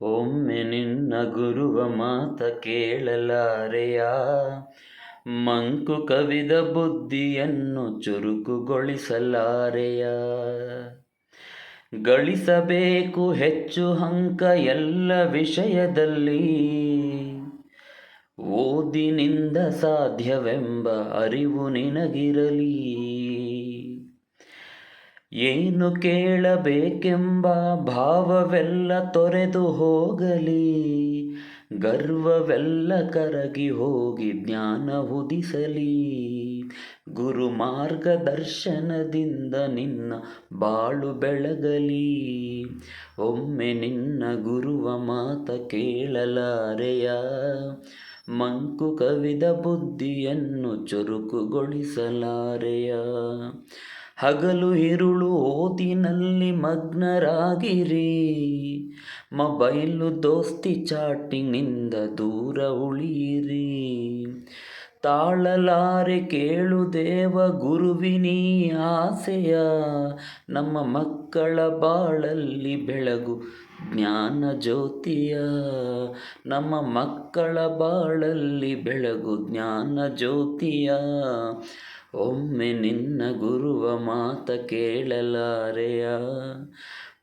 ಒಮ್ಮೆ ನಿನ್ನ ಗುರುವ ಮಾತ ಕೇಳಲಾರೆಯ, ಮಂಕು ಕವಿದ ಬುದ್ಧಿಯನ್ನು ಚುರುಕುಗೊಳಿಸಲಾರೆಯ. ಗಳಿಸಬೇಕು ಹೆಚ್ಚು ಅಂಕ ಎಲ್ಲ ವಿಷಯದಲ್ಲಿ, ಓದಿನಿಂದ ಸಾಧ್ಯವೆಂಬ ಅರಿವು ನಿನಗಿರಲಿ. ಏನು ಕೇಳಬೇಕೆಂಬ ಭಾವವೆಲ್ಲ ತೊರೆದು ಹೋಗಲಿ, ಗರ್ವವೆಲ್ಲ ಕರಗಿ ಹೋಗಿ ಜ್ಞಾನ ಉದಿಸಲಿ. ಗುರು ಮಾರ್ಗದರ್ಶನದಿಂದ ನಿನ್ನ ಬಾಳು ಬೆಳಗಲಿ. ಒಮ್ಮೆ ನಿನ್ನ ಗುರುವ ಮಾತ ಕೇಳಲಾರೆಯ, ಮಂಕು ಕವಿದ ಬುದ್ಧಿಯನ್ನು ಚುರುಕುಗೊಳಿಸಲಾರೆಯ. ಹಗಲು ಇರುಳು ಓದಿನಲ್ಲಿ ಮಗ್ನರಾಗಿರಿ, ಮೊಬೈಲು ದೋಸ್ತಿ ಚಾಟಿಂಗ್ನಿಂದ ದೂರ ಉಳಿಯಿರಿ. ತಾಳಲಾರೆ ಕೇಳು ದೇವ ಗುರುವಿನೀ ಆಸೆಯ, ನಮ್ಮ ಮಕ್ಕಳ ಬಾಳಲ್ಲಿ ಬೆಳಗು ಜ್ಞಾನ ಜ್ಯೋತಿಯ. ನಮ್ಮ ಮಕ್ಕಳ ಬಾಳಲ್ಲಿ ಬೆಳಗು ಜ್ಞಾನ ಜ್ಯೋತಿಯ. ಒಮ್ಮೆ ನಿನ್ನ ಗುರುವ ಮಾತ ಕೇಳಲಾರೆಯ,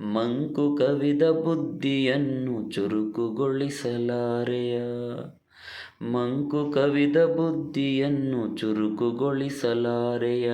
ಮಂಕು ಕವಿದ ಬುದ್ಧಿಯನ್ನು ಚುರುಕುಗೊಳಿಸಲಾರೆಯ. ಮಂಕು ಕವಿದ ಬುದ್ಧಿಯನ್ನು ಚುರುಕುಗೊಳಿಸಲಾರೆಯ.